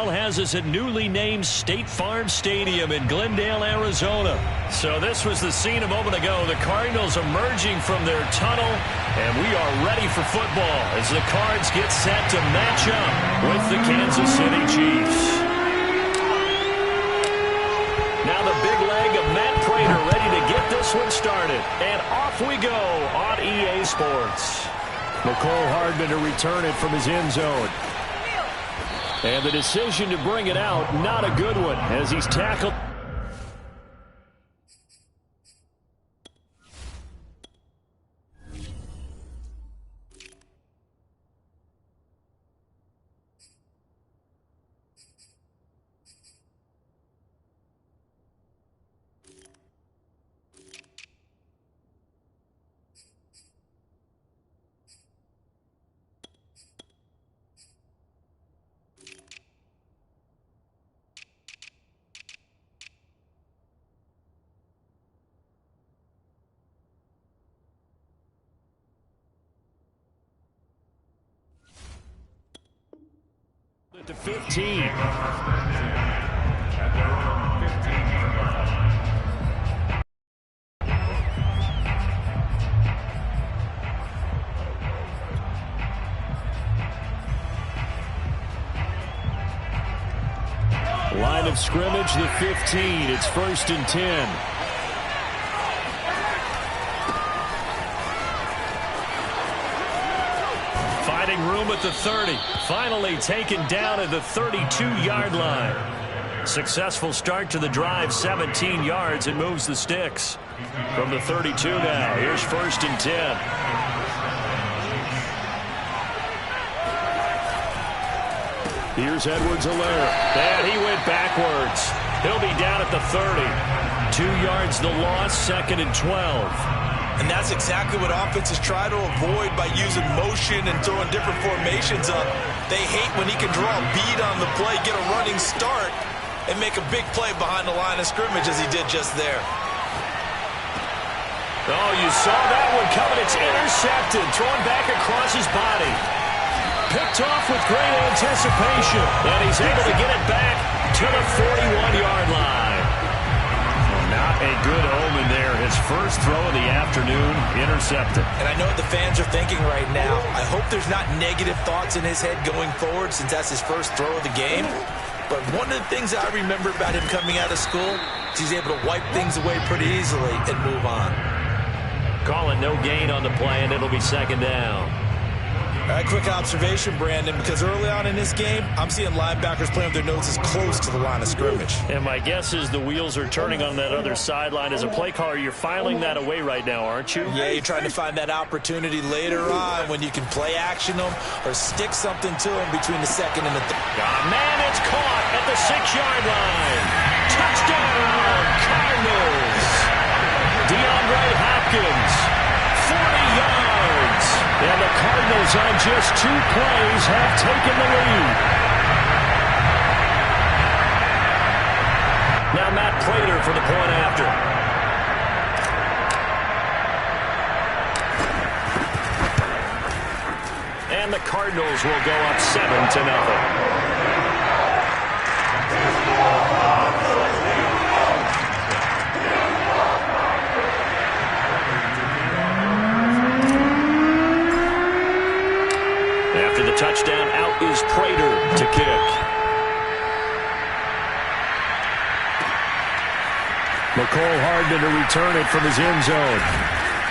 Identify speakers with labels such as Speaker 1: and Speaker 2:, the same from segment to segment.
Speaker 1: NFL has us at newly named State Farm Stadium in Glendale, Arizona. So this was the scene a moment ago. The Cardinals emerging from their tunnel, and we are ready for football as the Cards get set to match up with the Kansas City Chiefs. Now the big leg of Matt Prater ready to get this one started. And off we go on EA Sports. Mecole Hardman to return it from his end zone. And the decision to bring it out, not a good one, as he's tackled. At the 15. Line of scrimmage, the 15. It's 1st and 10. Room at the 30. Finally taken down at the 32-yard line. Successful start to the drive, 17 yards, and moves the sticks. From the 32 now, here's 1st and 10. Here's Edwards-Helaire. And he went backwards. He'll be down at the 30. 2 yards the loss, 2nd and 12.
Speaker 2: And that's exactly what offenses try to avoid by using motion and throwing different formations up. They hate when he can draw a bead on the play, get a running start, and make a big play behind the line of scrimmage as he did just there.
Speaker 1: Oh, you saw that one coming. It's intercepted, thrown back across his body. Picked off with great anticipation, and he's able to get it back to the 41-yard line. Not a good omen there. His first throw of the afternoon, intercepted.
Speaker 2: And I know what the fans are thinking right now. I hope there's not negative thoughts in his head going forward since that's his first throw of the game. But one of the things that I remember about him coming out of school is he's able to wipe things away pretty easily and move on.
Speaker 1: Call it no gain on the play, and it'll be 2nd down.
Speaker 2: All right, quick observation, Brandon, because early on in this game, I'm seeing linebackers playing with their noses close to the line of scrimmage.
Speaker 1: And my guess is the wheels are turning on that other sideline. As a play caller, you're filing that away right now, aren't you?
Speaker 2: Yeah, you're trying to find that opportunity later on when you can play action them or stick something to them between the 2nd and the 3rd.
Speaker 1: Oh, man, it's caught at the 6-yard line. Touchdown, Cardinals. DeAndre Hopkins, 40 yards. And the Cardinals on just 2 plays have taken the lead. Now Matt Prater for the point after. And the Cardinals will go up 7-0. Touchdown, out is Prater to kick. Mecole Hardman to return it from his end zone.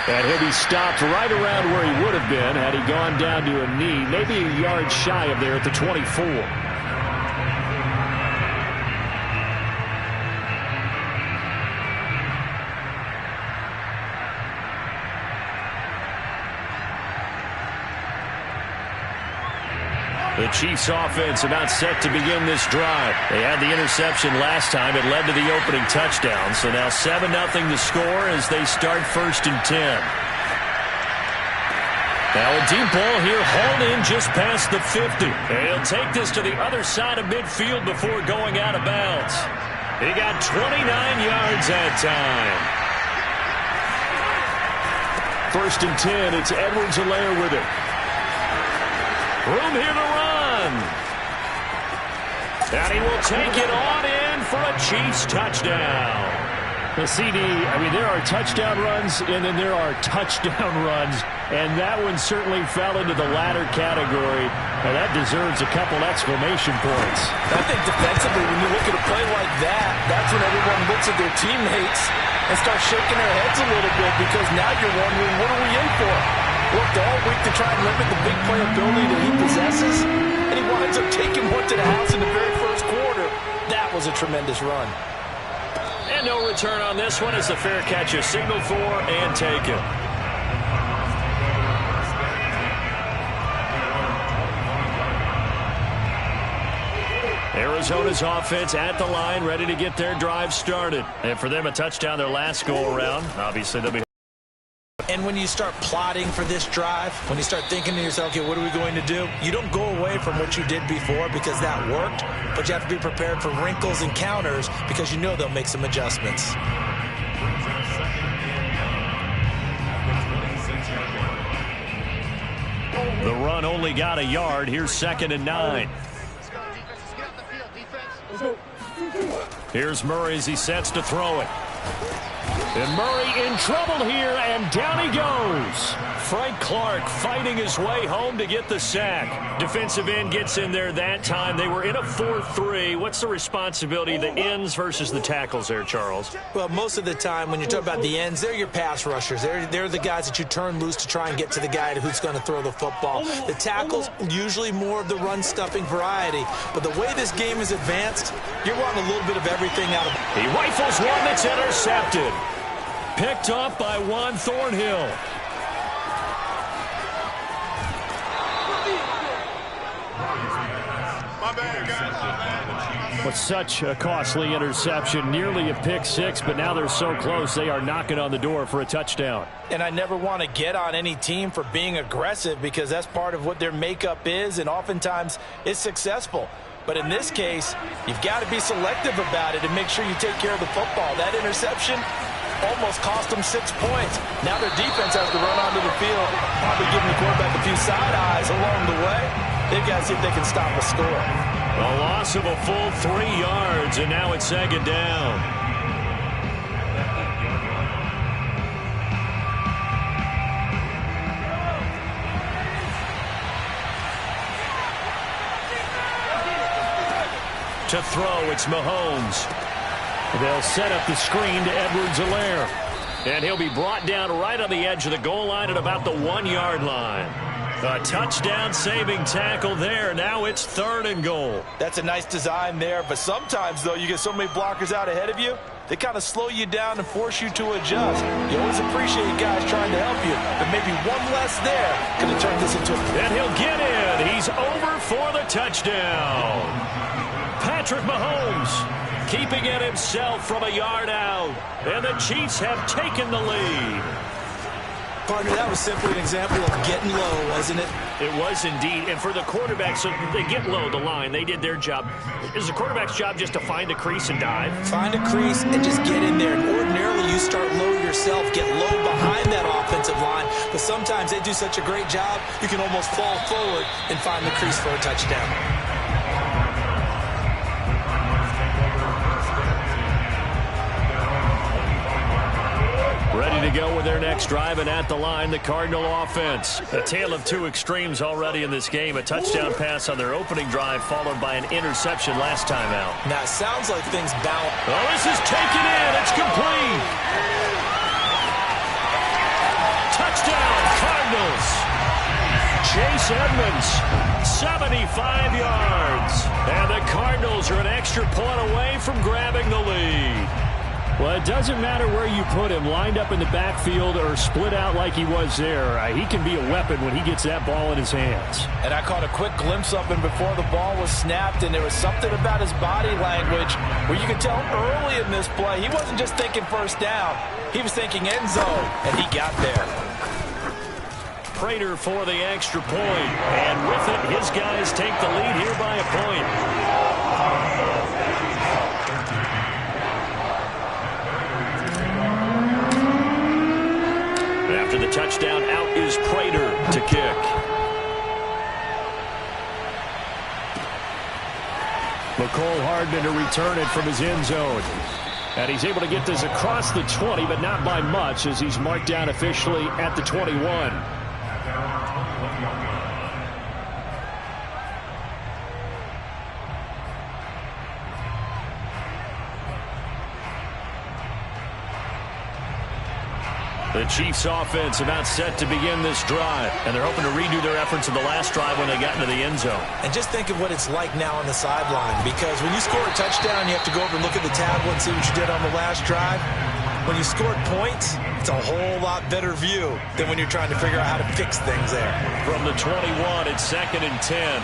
Speaker 1: And he'll be stopped right around where he would have been had he gone down to a knee, maybe a yard shy of there at the 24. The Chiefs offense about set to begin this drive. They had the interception last time. It led to the opening touchdown. So now 7-0 the score as they start 1st and 10. Now a deep ball here hauled in just past the 50. And he'll take this to the other side of midfield before going out of bounds. He got 29 yards that time. 1st and 10. It's Edwards-Helaire with it. Room here to run. And he will take it on in for a Chiefs touchdown.
Speaker 3: The CD, I mean, there are touchdown runs, and then there are touchdown runs, and that one certainly fell into the latter category. Now, that deserves a couple exclamation points.
Speaker 2: I think defensively, when you look at a play like that, that's when everyone looks at their teammates and starts shaking their heads a little bit, because now you're wondering, what are we in for? Worked all week to try and limit the big play ability that he possesses, and he winds up taking one to the house in the very first quarter. That was a tremendous run.
Speaker 1: And no return on this one as the fair catch is signaled for and taken. Arizona's offense at the line, ready to get their drive started. And for them, a touchdown their last go-around. Obviously, they'll be...
Speaker 2: And when you start plotting for this drive, when you start thinking to yourself, okay, what are we going to do? You don't go away from what you did before because that worked, but you have to be prepared for wrinkles and counters because you know they'll make some adjustments.
Speaker 1: The run only got a yard. Here's 2nd and 9. Here's Murray as he sets to throw it. And Murray in trouble here, and down he goes. Frank Clark fighting his way home to get the sack. Defensive end gets in there that time. They were in a 4-3. What's the responsibility of the ends versus the tackles there, Charles?
Speaker 2: Well, most of the time when you talk about the ends, they're your pass rushers. They're the guys that you turn loose to try and get to the guy who's going to throw the football. The tackles, usually more of the run-stuffing variety. But the way this game is advanced, you're wanting a little bit of everything out of it.
Speaker 1: He rifles one that's intercepted. Picked off by Juan Thornhill.
Speaker 3: With such a costly interception, nearly a pick six, but now they're so close they are knocking on the door for a touchdown.
Speaker 2: And I never want to get on any team for being aggressive because that's part of what their makeup is, and oftentimes it's successful. But in this case, you've got to be selective about it and make sure you take care of the football. That interception almost cost them 6 points. Now their defense has to run onto the field, probably giving the quarterback a few side eyes along the way. They've got to see if they can stop a score.
Speaker 1: A loss of a full 3 yards, and now it's 2nd down. To throw, it's Mahomes.
Speaker 3: They'll set up the screen to Edwards-Helaire.
Speaker 1: And he'll be brought down right on the edge of the goal line at about the 1-yard line. A touchdown-saving tackle there. Now it's 3rd and goal.
Speaker 2: That's a nice design there, but sometimes, though, you get so many blockers out ahead of you, they kind of slow you down and force you to adjust. You always appreciate guys trying to help you, but maybe one less there could have turned this into a...
Speaker 1: And he'll get in. He's over for the touchdown. Patrick Mahomes keeping it himself from a yard out. And the Chiefs have taken the lead.
Speaker 2: Partner, that was simply an example of getting low, wasn't it?
Speaker 1: It was indeed. And for the quarterbacks, so they get low the line. They did their job. Is the quarterback's job just to find a crease and dive?
Speaker 2: Find a crease and just get in there. And ordinarily, you start low yourself, get low behind that offensive line. But sometimes they do such a great job, you can almost fall forward and find the crease for a touchdown.
Speaker 1: Ready to go with their next drive, and at the line, the Cardinal offense. A tale of 2 extremes already in this game. A touchdown pass on their opening drive, followed by an interception last time out.
Speaker 2: Now, it sounds like things balance.
Speaker 1: Oh, this is taken in. It's complete. Touchdown, Cardinals. Chase Edmonds, 75 yards. And the Cardinals are an extra point away from grabbing the lead.
Speaker 3: Well, it doesn't matter where you put him, lined up in the backfield or split out like he was there. He can be a weapon when he gets that ball in his hands.
Speaker 2: And I caught a quick glimpse of him before the ball was snapped, and there was something about his body language where you could tell early in this play he wasn't just thinking first down. He was thinking end zone, and he got there.
Speaker 1: Prater for the extra point, and with it, his guys take the lead here by a point. After the touchdown, out is Prater to kick.
Speaker 3: McCoy Mecole Hardman to return it from his end zone. And he's able to get this across the 20, but not by much, as he's marked down officially at the 21. The Chiefs offense about set to begin this drive, and they're hoping to redo their efforts in the last drive when they got into the end zone.
Speaker 2: And just think of what it's like now on the sideline, because when you score a touchdown, you have to go over and look at the tablet and see what you did on the last drive. When you scored points, it's a whole lot better view than when you're trying to figure out how to fix things there.
Speaker 3: From the 21, it's 2nd and 10.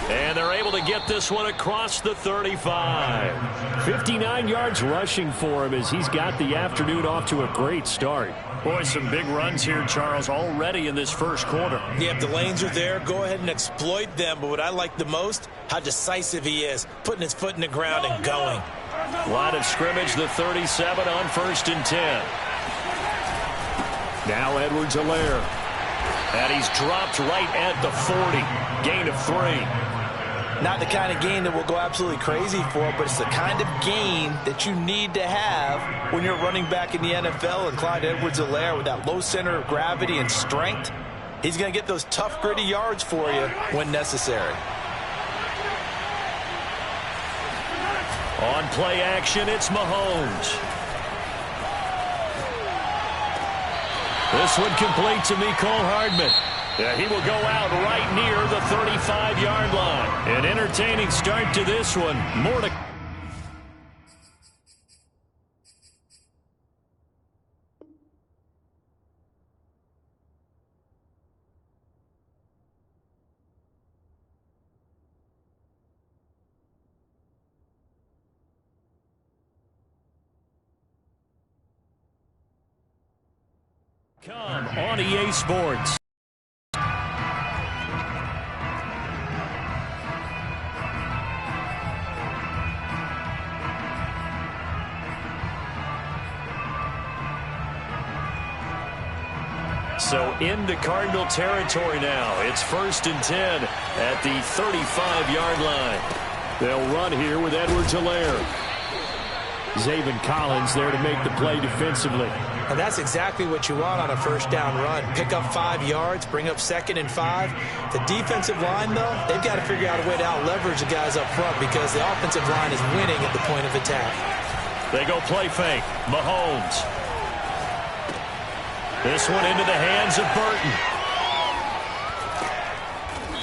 Speaker 3: And they're able to get this one across the 35. 59 yards rushing for him as he's got the afternoon off to a great start. Boy, some big runs here, Charles, already in this first quarter.
Speaker 2: Yeah, if the lanes are there, go ahead and exploit them. But what I like the most, how decisive he is, putting his foot in the ground and going.
Speaker 3: Line of scrimmage, the 37 on 1st and 10. Now Edwards-Helaire. And he's dropped right at the 40. Gain of 3.
Speaker 2: Not the kind of gain that will go absolutely crazy for, but it's the kind of gain that you need to have when you're running back in the NFL. And Clyde Edwards-Helaire, with that low center of gravity and strength, he's going to get those tough, gritty yards for you when necessary.
Speaker 3: On play action, it's Mahomes. This one complete to Mecole Hardman. Yeah, he will go out right near the 35-yard line. An entertaining start to this one. More to come on EA Sports. So into Cardinal territory now. It's 1st and 10 at the 35-yard line. They'll run here with Edwards-Helaire. Zaven Collins there to make the play defensively.
Speaker 2: And that's exactly what you want on a first down run. Pick up 5 yards, bring up 2nd and 5. The defensive line, though, they've got to figure out a way to out-leverage the guys up front because the offensive line is winning at the point of attack.
Speaker 3: They go play fake. Mahomes. This one into the hands of Burton.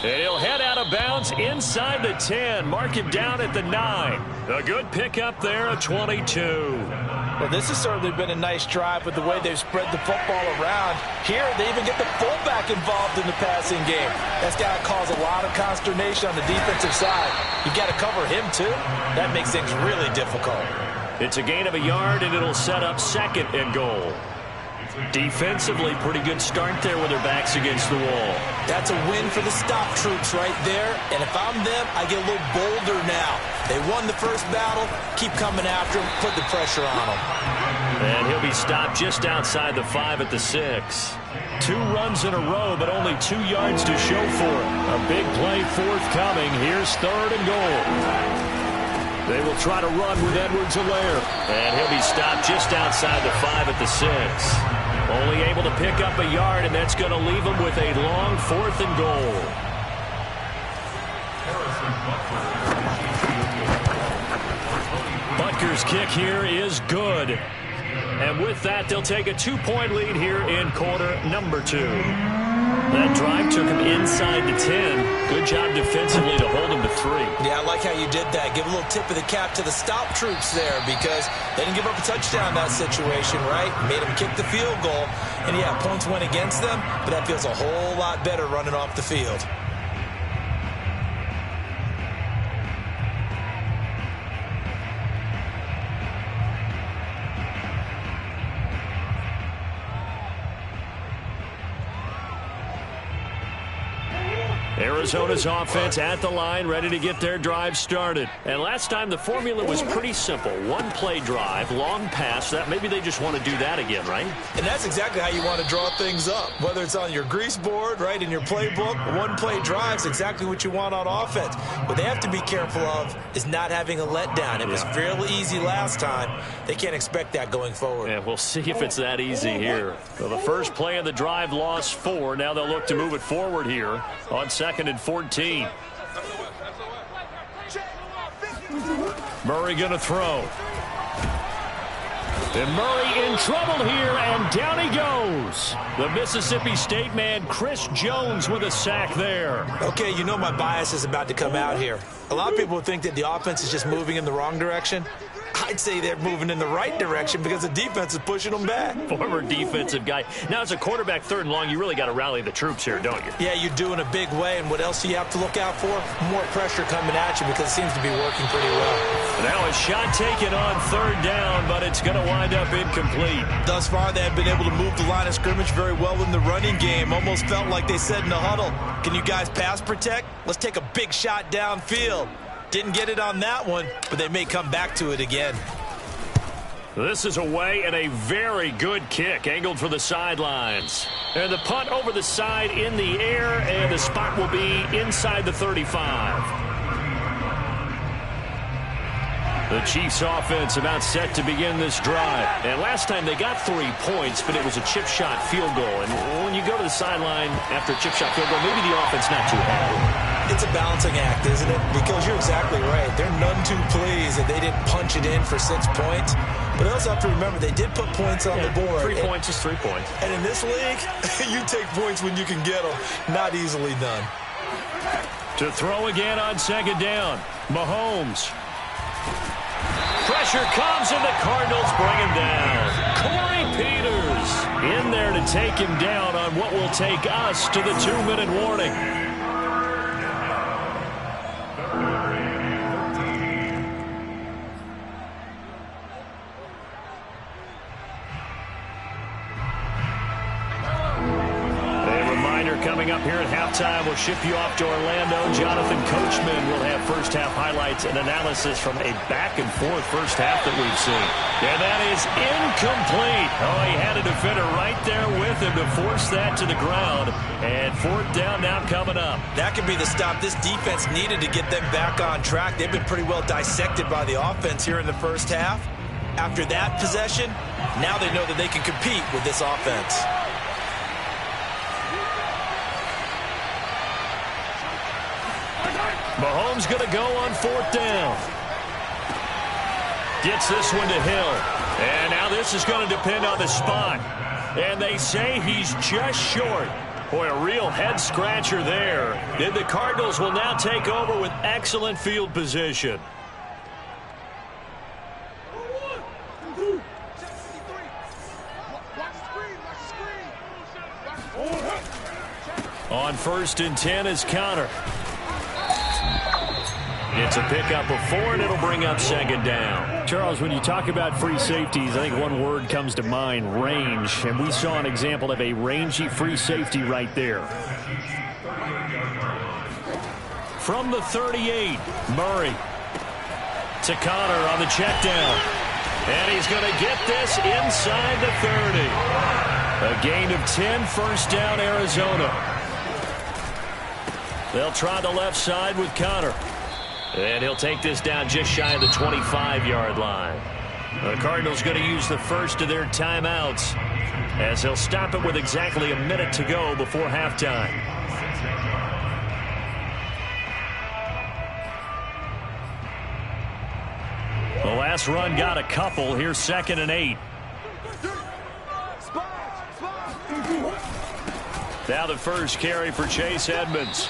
Speaker 3: And he'll head out of bounds inside the 10. Mark him down at the 9. A good pickup there at 22.
Speaker 2: Well, this has certainly been a nice drive with the way they've spread the football around. Here, they even get the fullback involved in the passing game. That's got to cause a lot of consternation on the defensive side. You got to cover him, too. That makes things really difficult.
Speaker 3: It's a gain of a yard, and it'll set up 2nd and goal. Defensively, pretty good start there with their backs against the wall.
Speaker 2: That's a win for the stop troops right there. And if I'm them, I get a little bolder now. They won the first battle. Keep coming after them. Put the pressure on them.
Speaker 3: And he'll be stopped just outside the 5 at the 6. 2 runs in a row, but only 2 yards to show for it. A big play forthcoming. Here's 3rd and goal. They will try to run with Edwards-Helaire. And he'll be stopped just outside the 5 at the 6. Only able to pick up a yard, and that's going to leave him with a long 4th and goal. Butker's kick here is good. And with that, they'll take a 2-point lead here in quarter number 2. That drive took him inside the 10. Good job defensively to hold him to 3.
Speaker 2: Yeah, I like how you did that. Give a little tip of the cap to the stop troops there because they didn't give up a touchdown in that situation, right? Made them kick the field goal. And, yeah, points went against them, but that feels a whole lot better running off the field.
Speaker 3: Arizona's offense at the line, ready to get their drive started. And last time the formula was pretty simple. One-play drive, long pass. That maybe they just want to do that again, right?
Speaker 2: And that's exactly how you want to draw things up. Whether it's on your grease board, right, in your playbook, one-play drive is exactly what you want on offense. What they have to be careful of is not having a letdown. It was fairly easy last time. They can't expect that going forward.
Speaker 3: Yeah, we'll see if it's that easy here. So the first play of the drive lost 4. Now they'll look to move it forward here on 2nd and 14. Murray going to throw. And Murray in trouble here, and down he goes. The Mississippi State man, Chris Jones, with a sack there.
Speaker 2: Okay, you know my bias is about to come out here. A lot of people think that the offense is just moving in the wrong direction. I'd say they're moving in the right direction because the defense is pushing them back.
Speaker 3: Former defensive guy. Now, as a quarterback, 3rd and long, you really got to rally the troops here, don't you?
Speaker 2: Yeah, you do in a big way. And what else do you have to look out for? More pressure coming at you because it seems to be working pretty well.
Speaker 3: Now a shot taken on 3rd down, but it's going to wind up incomplete.
Speaker 2: Thus far, they have been able to move the line of scrimmage very well in the running game. Almost felt like they said in the huddle, can you guys pass protect? Let's take a big shot downfield. Didn't get it on that one, but they may come back to it again.
Speaker 3: This is away and a very good kick, angled for the sidelines. And the punt over the side in the air, and the spot will be inside the 35. The Chiefs offense about set to begin this drive. And last time they got 3 points, but it was a chip shot field goal. And when you go to the sideline after a chip shot field goal, maybe the offense not too happy.
Speaker 2: It's a balancing act, isn't it? Because you're exactly right. They're none too pleased that they didn't punch it in for 6 points. But they also have to remember they did put points on the board.
Speaker 3: 3 points is 3 points.
Speaker 2: And in this league, you take points when you can get them. Not easily done.
Speaker 3: To throw again on 2nd down. Mahomes. Pressure comes, and the Cardinals bring him down. Corey Peters in there to take him down on what will take us to the 2-minute warning. Coming up here at halftime, we'll ship you off to Orlando. Jonathan Coachman will have first-half highlights and analysis from a back-and-forth first half that we've seen. And that is incomplete. Oh, he had a defender right there with him to force that to the ground. And 4th down now coming up.
Speaker 2: That could be the stop this defense needed to get them back on track. They've been pretty well dissected by the offense here in the first half. After that possession, now they know that they can compete with this offense.
Speaker 3: Mahomes going to go on 4th down. Gets this one to Hill. And now this is going to depend on the spot. And they say he's just short. Boy, a real head-scratcher there. And the Cardinals will now take over with excellent field position. On 1st and 10 is Connor. It's a pickup of 4, and it'll bring up 2nd down.
Speaker 4: Charles, when you talk about free safeties, I think one word comes to mind, range. And we saw an example of a rangy free safety right there.
Speaker 3: From the 38, Murray to Connor on the check down. And he's going to get this inside the 30. A gain of 10, 1st down, Arizona. They'll try the left side with Connor. And he'll take this down just shy of the 25-yard line. The Cardinals going to use the first of their timeouts as they'll stop it with exactly a minute to go before halftime. The last run got a couple. Here's 2nd and 8. Now the first carry for Chase Edmonds.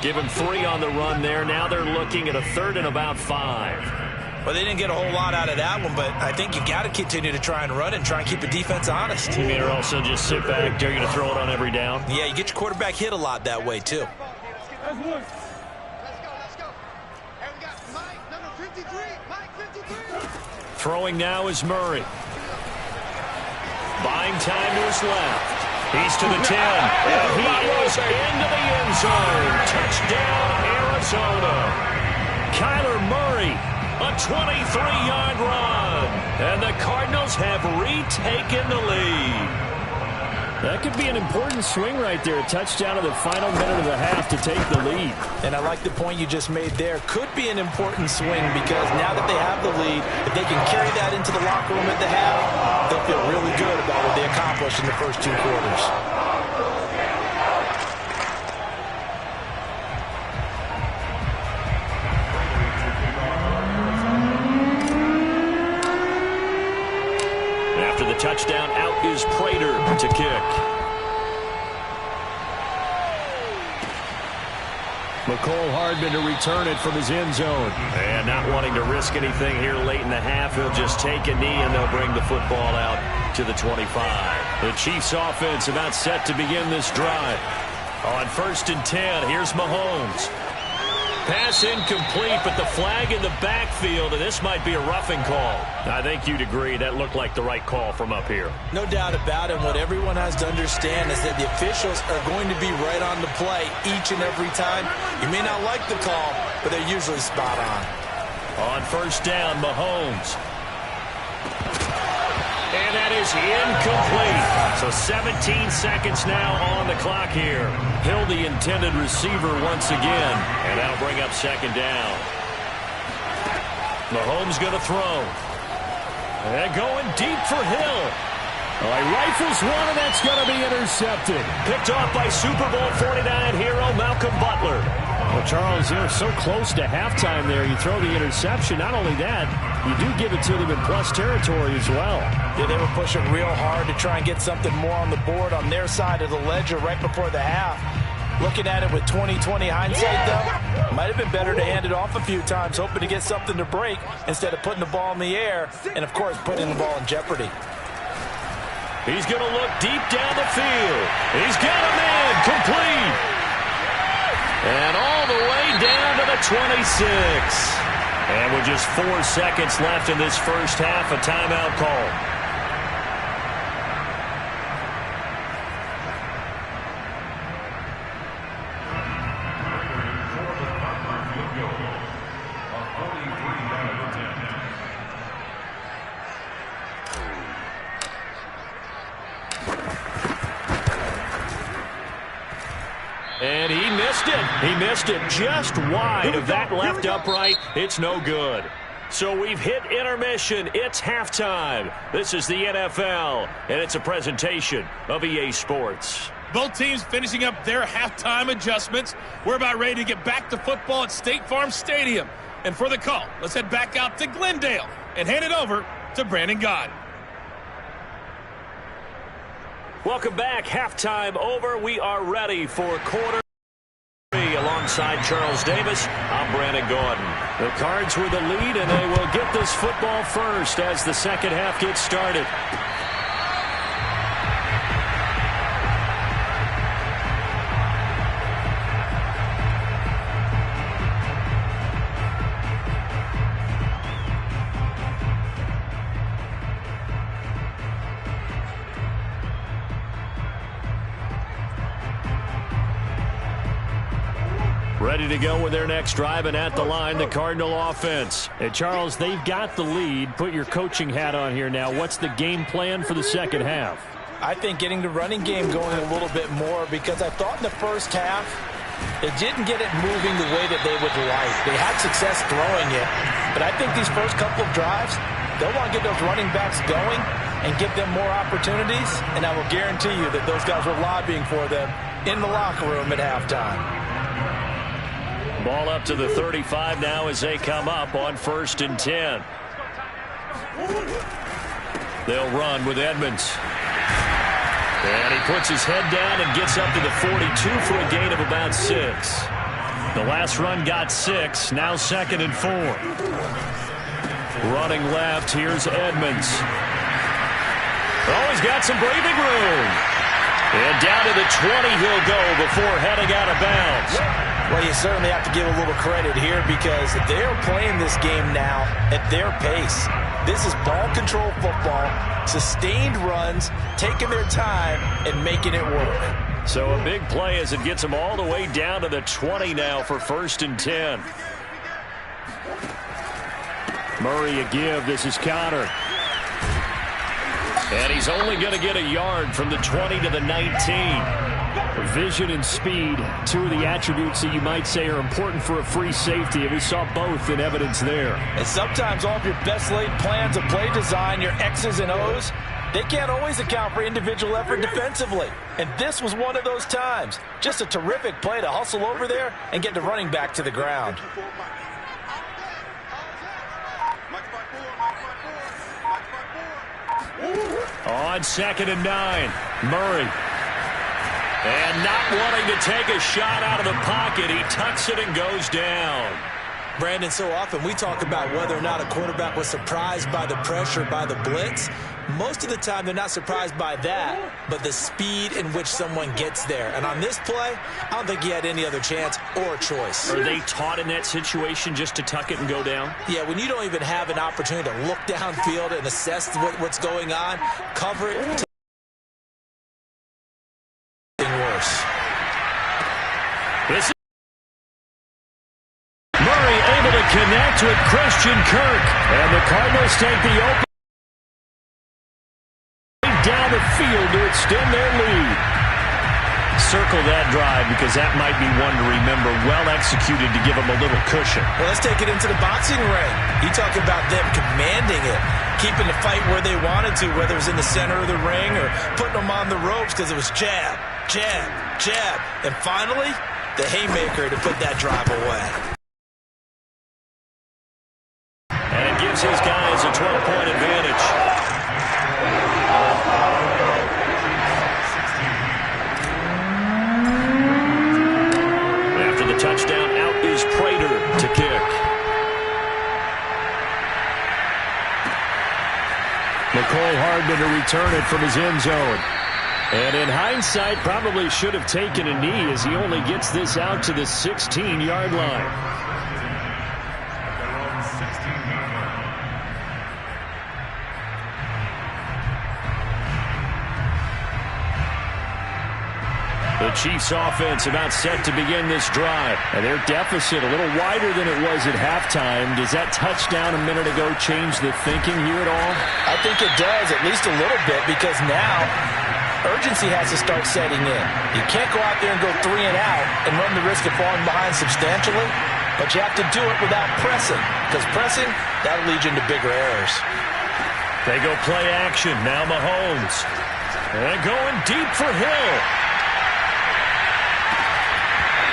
Speaker 3: Give him 3 on the run there. Now they're looking at a 3rd and about 5.
Speaker 2: Well, they didn't get a whole lot out of that one, but I think you got to continue to try and run and try and keep the defense honest.
Speaker 3: You mean, or also just sit back, dare you to throw it on every down?
Speaker 2: Yeah, you get your quarterback hit a lot that way, too.
Speaker 5: Let's go. And we got Mike, number 53. Mike, 53.
Speaker 3: Throwing now is Murray. Buying time to his left. He's to the 10. And he is into the end zone. Touchdown, Arizona. Kyler Murray, a 23-yard run. And the Cardinals have retaken the lead. That could be an important swing right there. A touchdown in the final minute of the half to take the lead.
Speaker 2: And I like the point you just made there. Could be an important swing because now that they have the lead, if they can carry that into the locker room at the half, they'll feel really good about what they accomplished in the first 2 quarters.
Speaker 3: After the touchdown, out is Prater to kick. McCole Hardman to return it from his end zone. And not wanting to risk anything here late in the half, he'll just take a knee and they'll bring the football out to the 25. The Chiefs offense about set to begin this drive. On 1st and 10, here's Mahomes. Pass incomplete, but the flag in the backfield, and this might be a roughing call. I think you'd agree that looked like the right call from up here.
Speaker 2: No doubt about it. What everyone has to understand is that the officials are going to be right on the play each and every time. You may not like the call, but they're usually spot on.
Speaker 3: On 1st down, Mahomes. And that is incomplete. So 17 seconds now on the clock here. Hill, the intended receiver once again. And that'll bring up 2nd down. Mahomes going to throw. And going deep for Hill. He rifles one, and that's going to be intercepted. Picked off by Super Bowl 49 hero Malcolm Butler.
Speaker 4: Well, Charles, you're so close to halftime there. You throw the interception. Not only that, you do give it to them in plus territory as well.
Speaker 2: Yeah, they were pushing real hard to try and get something more on the board on their side of the ledger right before the half. Looking at it with 20/20 hindsight, though, might have been better to hand it off a few times, hoping to get something to break instead of putting the ball in the air and, of course, putting the ball in jeopardy.
Speaker 3: He's going to look deep down the field. He's got a man complete. And all the way down to the 26. And with just 4 seconds left in this first half, a timeout call. And he missed it. He missed it just wide of that left upright. It's no good. So we've hit intermission. It's halftime. This is the NFL, and it's a presentation of EA Sports.
Speaker 6: Both teams finishing up their halftime adjustments. We're about ready to get back to football at State Farm Stadium. And for the call, let's head back out to Glendale and hand it over to Brandon Gaudin.
Speaker 3: Welcome back. Halftime over. We are ready for quarter three. Alongside Charles Davis, I'm Brandon Gaudin. The Cards with the lead, and they will get this football first as the second half gets started. Ready to go with their next drive, and at the line, the Cardinal offense. And Charles, they've got the lead. Put your coaching hat on here now. What's the game plan for the second half?
Speaker 2: I think getting the running game going a little bit more, because I thought in the first half it didn't get it moving the way that they would like. They had success throwing it, but I think these first couple of drives, they'll want to get those running backs going and give them more opportunities, and I will guarantee you that those guys were lobbying for them in the locker room at halftime.
Speaker 3: Ball up to the 35 now as they come up on 1st and 10. They'll run with Edmonds. And he puts his head down and gets up to the 42 for a gain of about 6. The last run got 6. Now 2nd and 4. Running left, here's Edmonds. Oh, he's got some breathing room. And down to the 20 he'll go before heading out of bounds.
Speaker 2: Well, you certainly have to give a little credit here because they're playing this game now at their pace. This is ball control football, sustained runs, taking their time, and making it work.
Speaker 3: So a big play as it gets them all the way down to the 20 now for 1st and 10. Murray a give. This is Connor. And he's only going to get a yard from the 20 to the 19. Vision and speed, two of the attributes that you might say are important for a free safety, and we saw both in evidence there.
Speaker 2: And sometimes all of your best laid plans of play design, your X's and O's, they can't always account for individual effort defensively. And this was one of those times. Just a terrific play to hustle over there and get the running back to the ground.
Speaker 3: On 2nd and 9, Murray. And not wanting to take a shot out of the pocket, he tucks it and goes down.
Speaker 2: Brandon, so often we talk about whether or not a quarterback was surprised by the pressure, by the blitz. Most of the time, they're not surprised by that, but the speed in which someone gets there. And on this play, I don't think he had any other chance or choice.
Speaker 3: Are they taught in that situation just to tuck it and go down?
Speaker 2: Yeah, when you don't even have an opportunity to look downfield and assess what's going on, cover it.
Speaker 3: This is Murray able to connect with Christian Kirk. And the Cardinals take the open down the field to extend their lead. Circle that drive because that might be one to remember. Well executed to give them a little cushion.
Speaker 2: Well, let's take it into the boxing ring. You talk about them commanding it, keeping the fight where they wanted to, whether it was in the center of the ring or putting them on the ropes because it was jab, jab, jab. And finally, the haymaker to put that drive away.
Speaker 3: And it gives his guys a 12-point advantage. After the touchdown, out is Prater to kick. McCole Hardman to return it from his end zone. And in hindsight, probably should have taken a knee as he only gets this out to the 16-yard line. The Chiefs offense about set to begin this drive. And their deficit a little wider than it was at halftime. Does that touchdown a minute ago change the thinking here at all?
Speaker 2: I think it does, at least a little bit, because now urgency has to start setting in. You can't go out there and go 3 and out and run the risk of falling behind substantially, but you have to do it without pressing, because pressing, that'll lead you into bigger errors.
Speaker 3: They go play action. Now Mahomes. And going deep for Hill.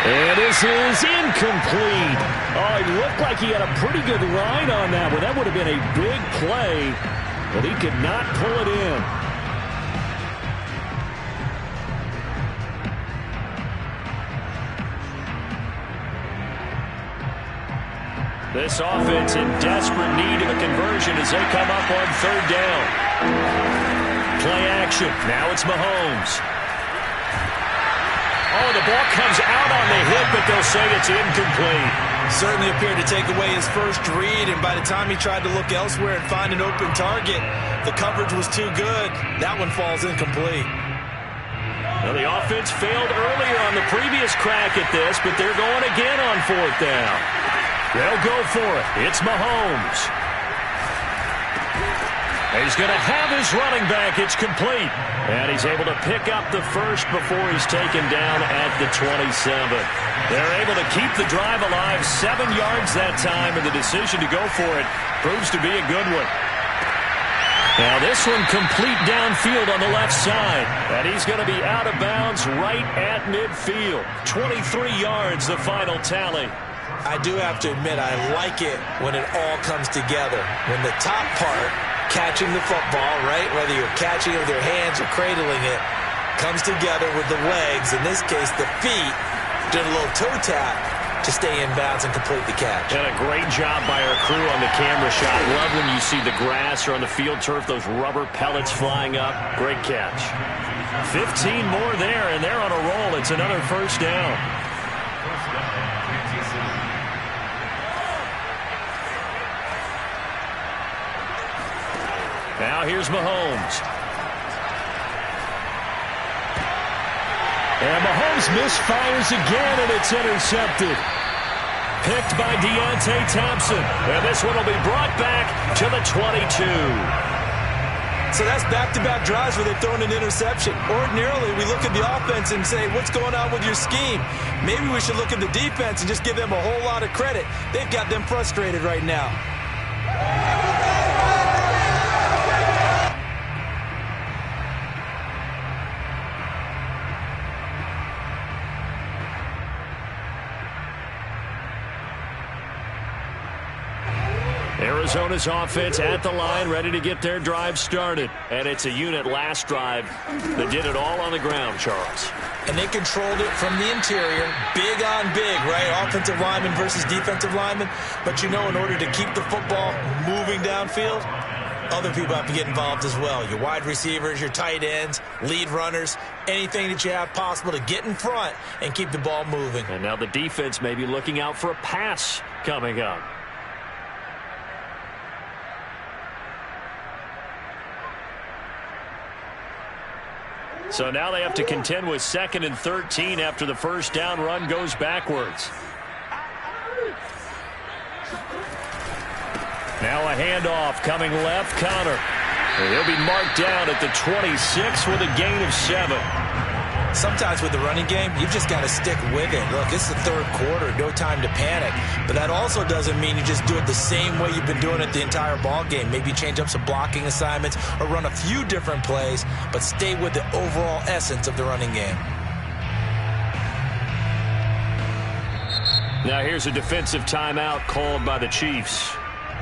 Speaker 3: And this is incomplete. Oh, he looked like he had a pretty good line on that one. That would have been a big play, but he could not pull it in. This offense in desperate need of a conversion as they come up on 3rd down. Play action. Now it's Mahomes. Oh, the ball comes out on the hit, but they'll say it's incomplete.
Speaker 2: Certainly appeared to take away his first read, and by the time he tried to look elsewhere and find an open target, the coverage was too good. That one falls incomplete.
Speaker 3: Well, the offense failed earlier on the previous crack at this, but they're going again on 4th down. They'll go for it. It's Mahomes. He's going to have his running back. It's complete. And he's able to pick up the first before he's taken down at the 27. They're able to keep the drive alive. 7 yards that time, and the decision to go for it proves to be a good one. Now this one complete downfield on the left side. And he's going to be out of bounds right at midfield. 23 yards, the final tally.
Speaker 2: I do have to admit, I like it when it all comes together. When the top part, catching the football, right, whether you're catching it with your hands or cradling it, comes together with the legs, in this case the feet, doing a little toe tap to stay in bounds and complete the catch.
Speaker 3: And a great job by our crew on the camera shot. Love when you see the grass or on the field turf, those rubber pellets flying up. Great catch. 15 more there, and they're on a roll. It's another 1st down. Now here's Mahomes. And Mahomes misfires again, and it's intercepted. Picked by Deontay Thompson. And this one will be brought back to the 22.
Speaker 2: So that's back-to-back drives where they've thrown an interception. Ordinarily, we look at the offense and say, what's going on with your scheme? Maybe we should look at the defense and just give them a whole lot of credit. They've got them frustrated right now.
Speaker 3: Arizona's offense at the line, ready to get their drive started. And it's a unit last drive that did it all on the ground, Charles.
Speaker 2: And they controlled it from the interior, big on big, right? Offensive lineman versus defensive lineman. But, in order to keep the football moving downfield, other people have to get involved as well. Your wide receivers, your tight ends, lead runners, anything that you have possible to get in front and keep the ball moving.
Speaker 3: And now the defense may be looking out for a pass coming up. So now they have to contend with 2nd and 13 after the first down run goes backwards. Now a handoff coming left, Connor. He'll be marked down at the 26 with a gain of 7.
Speaker 2: Sometimes with the running game, you've just got to stick with it. Look, it's the third quarter, no time to panic. But that also doesn't mean you just do it the same way you've been doing it the entire ball game. Maybe change up some blocking assignments or run a few different plays, but stay with the overall essence of the running game.
Speaker 3: Now here's a defensive timeout called by the Chiefs.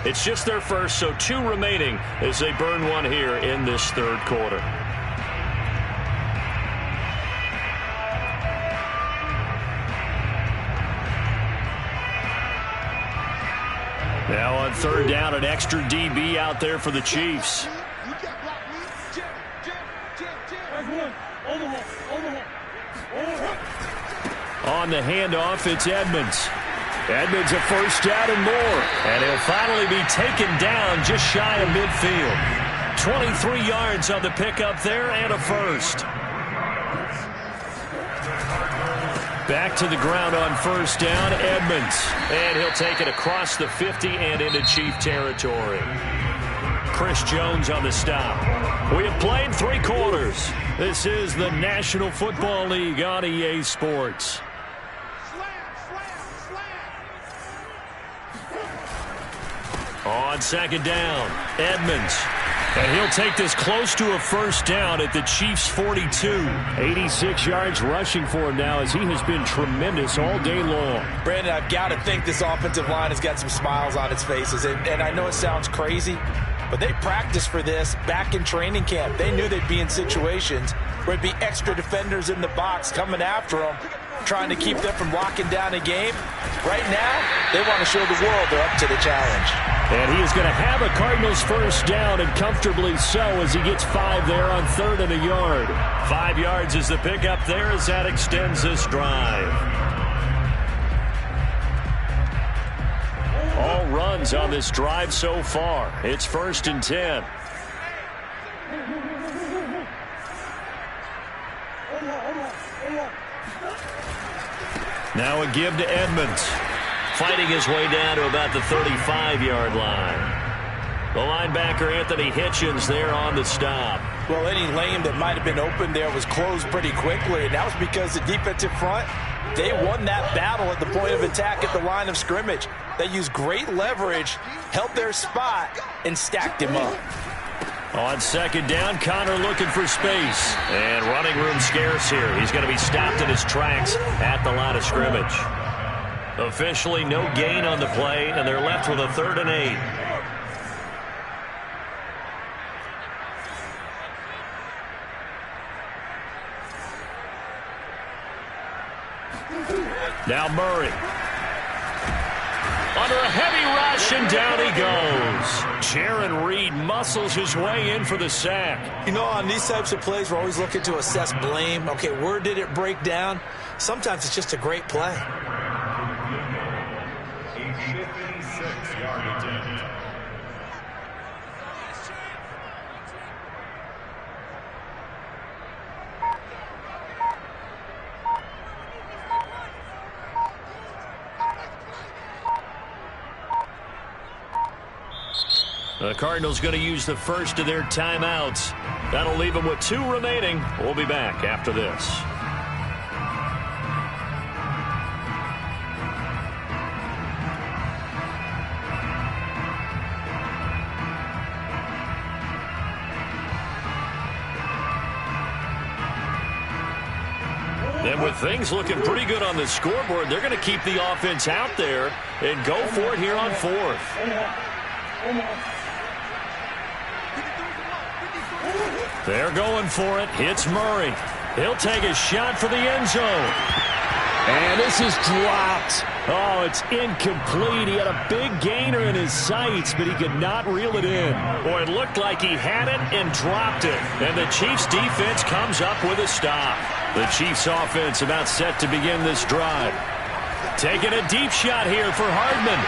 Speaker 3: It's just their first, so 2 remaining as they burn one here in this third quarter. Now on third down, an extra DB out there for the Chiefs. On the handoff, it's Edmonds. Edmonds a first down and more. And he'll finally be taken down just shy of midfield. 23 yards on the pickup there and a first. Back to the ground on first down, Edmonds. And he'll take it across the 50 and into Chief territory. Chris Jones on the stop. We have played 3 quarters. This is the National Football League on EA Sports. On second down, Edmonds. And he'll take this close to a first down at the Chiefs' 42. 86 yards rushing for him now as he has been tremendous all day long.
Speaker 2: Brandon, I've got to think this offensive line has got some smiles on its faces. And I know it sounds crazy, but they practiced for this back in training camp. They knew they'd be in situations where it'd be extra defenders in the box coming after them, trying to keep them from locking down a game. Right now, they want to show the world they're up to the challenge.
Speaker 3: And he is going to have a Cardinals first down, and comfortably so, as he gets 5 there on 3rd and a yard. 5 yards is the pickup there as that extends this drive. All runs on this drive so far. It's 1st and 10. Now a give to Edmonds. Fighting his way down to about the 35-yard line. The linebacker, Anthony Hitchens, there on the stop.
Speaker 2: Well, any lane that might have been open there was closed pretty quickly, and that was because the defensive front, they won that battle at the point of attack at the line of scrimmage. They used great leverage, held their spot, and stacked him up.
Speaker 3: On second down, Connor looking for space. And running room scarce here. He's going to be stopped in his tracks at the line of scrimmage. Officially no gain on the play, and they're left with a 3rd and 8. Now Murray. Under a heavy rush, and down he goes. Sharon Reed muscles his way in for the sack.
Speaker 2: On these types of plays, we're always looking to assess blame. Okay, where did it break down? Sometimes it's just a great play.
Speaker 3: The Cardinals going to use the first of their timeouts. That'll leave them with 2 remaining. We'll be back after this. And with things looking pretty good on the scoreboard, they're going to keep the offense out there and go for it here on 4th. They're going for it. Hits Murray. He'll take a shot for the end zone. And this is dropped. Oh, it's incomplete. He had a big gainer in his sights, but he could not reel it in. Boy, it looked like he had it and dropped it. And the Chiefs defense comes up with a stop. The Chiefs offense about set to begin this drive. Taking a deep shot here for Hardman.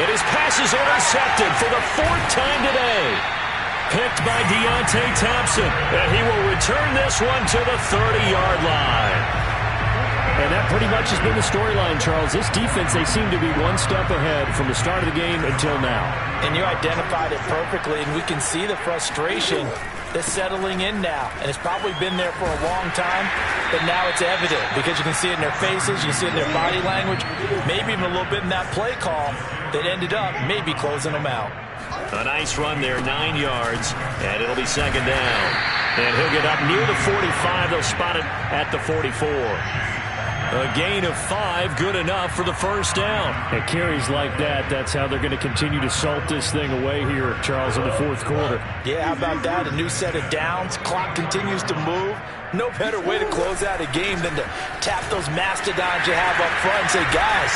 Speaker 3: And his pass is intercepted for the 4th time today. Picked by Deontay Thompson. And he will return this one to the 30-yard line.
Speaker 4: And that pretty much has been the storyline, Charles. This defense, they seem to be one step ahead from the start of the game until now.
Speaker 2: And you identified it perfectly, and we can see the frustration that's settling in now. And it's probably been there for a long time, but now it's evident because you can see it in their faces, you can see it in their body language, maybe even a little bit in that play call that ended up maybe closing them out.
Speaker 3: A nice run there, 9 yards, and it'll be 2nd down. And he'll get up near the 45. They'll spot it at the 44. A gain of 5, good enough for the 1st down.
Speaker 4: And carries like that, that's how they're going to continue to salt this thing away here, Charles, in the 4th quarter.
Speaker 2: Yeah, how about that? A new set of downs. Clock continues to move. No better way to close out a game than to tap those mastodons you have up front and say, guys,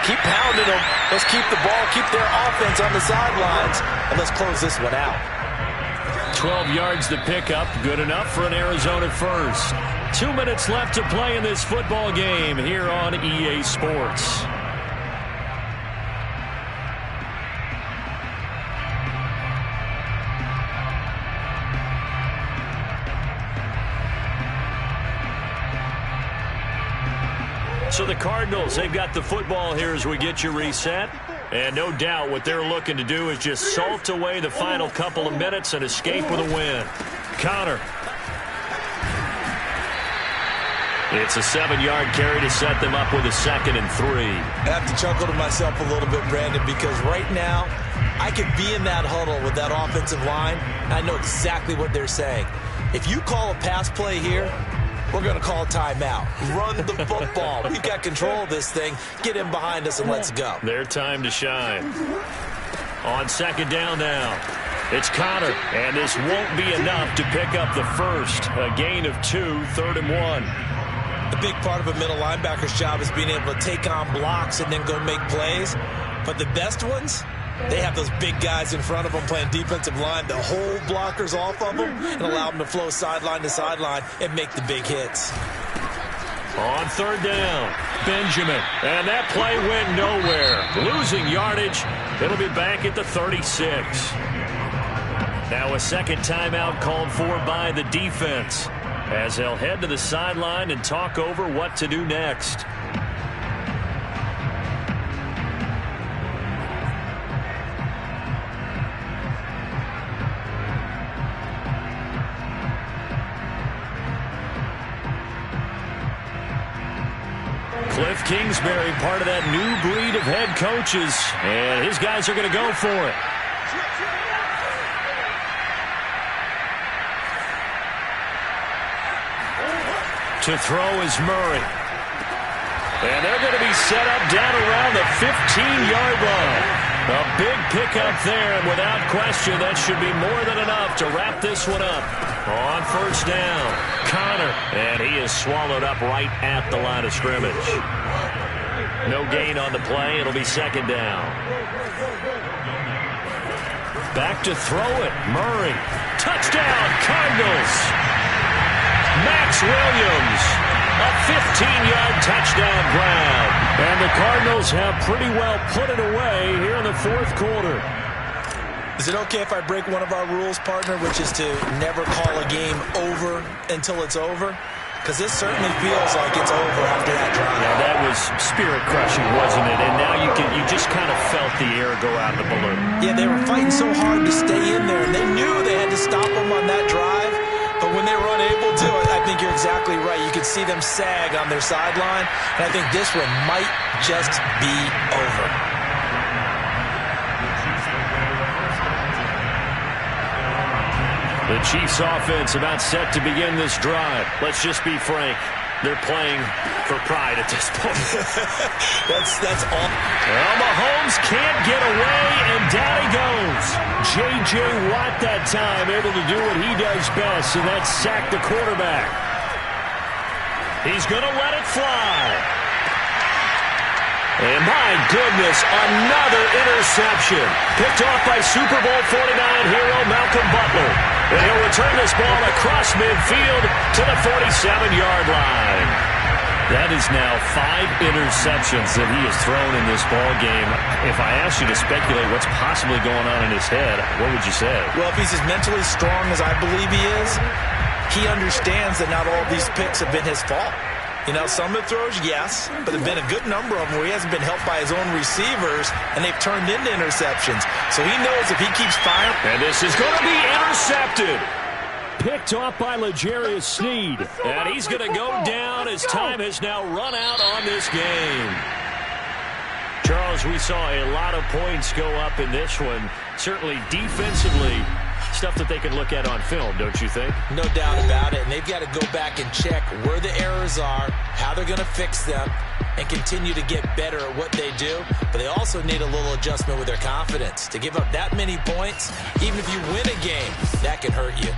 Speaker 2: keep pounding them. Let's keep the ball, keep their offense on the sidelines, and let's close this one out.
Speaker 3: 12 yards to pick up, good enough for an Arizona first. 2 minutes left to play in this football game here on EA Sports. So the Cardinals, they've got the football here as we get you reset. And no doubt what they're looking to do is just salt away the final couple of minutes and escape with a win. Connor. It's a 7-yard carry to set them up with a 2nd and 3.
Speaker 2: I have to chuckle to myself a little bit, Brandon, because right now I could be in that huddle with that offensive line. I know exactly what they're saying. If you call a pass play here, we're going to call a timeout. Run the football. We've got control of this thing. Get in behind us and let's go.
Speaker 3: Their time to shine. On 2nd down now. It's Connor, and this won't be enough to pick up the first. A gain of 2, 3rd and 1.
Speaker 2: A big part of a middle linebacker's job is being able to take on blocks and then go make plays. But the best ones, they have those big guys in front of them playing defensive line to hold blockers off of them and allow them to flow sideline to sideline and make the big hits.
Speaker 3: On 3rd down, Benjamin. And that play went nowhere. Losing yardage. It'll be back at the 36. Now a 2nd timeout called for by the defense, as they'll head to the sideline and talk over what to do next. Cliff Kingsbury, part of that new breed of head coaches, and his guys are going to go for it. To throw is Murray. And they're going to be set up down around the 15-yard line. A big pickup there, and without question, that should be more than enough to wrap this one up. On 1st down, Connor, and he is swallowed up right at the line of scrimmage. No gain on the play. It'll be 2nd down. Back to throw it, Murray. Touchdown, Cardinals. Max Williams, a 15-yard touchdown grab. And the Cardinals have pretty well put it away here in the 4th quarter.
Speaker 2: Is it okay if I break one of our rules, partner, which is to never call a game over until it's over? because this certainly feels like it's over after that drive.
Speaker 3: Yeah, that was spirit-crushing, wasn't it? And now you just kind of felt the air go out of the balloon.
Speaker 2: Yeah, they were fighting so hard to stay in there, and they knew they had to stop them on that drive. But when they were unable to, I think you're exactly right. You could see them sag on their sideline, and I think this one might just be over.
Speaker 3: The Chiefs offense about set to begin this drive. Let's just be frank. They're playing for pride at this point.
Speaker 2: That's all.
Speaker 3: Well, Mahomes can't get away, and down he goes. J.J. Watt that time able to do what he does best, and that's sack the quarterback. He's going to let it fly. And my goodness, another interception. Picked off by Super Bowl 49 hero Malcolm Butler. And he'll return this ball across midfield to the 47-yard line. That is now 5 interceptions that he has thrown in this ball game. If I asked you to speculate what's possibly going on in his head, what would you say?
Speaker 2: Well, if he's as mentally strong as I believe he is, he understands that not all of these picks have been his fault. You know, some of the throws, yes, but there have been a good number of them where he hasn't been helped by his own receivers, and they've turned into interceptions. So he knows if he keeps firing.
Speaker 3: And this is going to be intercepted. Picked off by L'Jarius Sneed. And he's going to go down as time has now run out on this game. Charles, we saw a lot of points go up in this one. Certainly defensively, stuff that they can look at on film, don't you think?
Speaker 2: No doubt about it, and they've got to go back and check where the errors are, how they're going to fix them, and continue to get better at what they do. But they also need a little adjustment with their confidence. To give up that many points, even if you win a game, that can hurt you.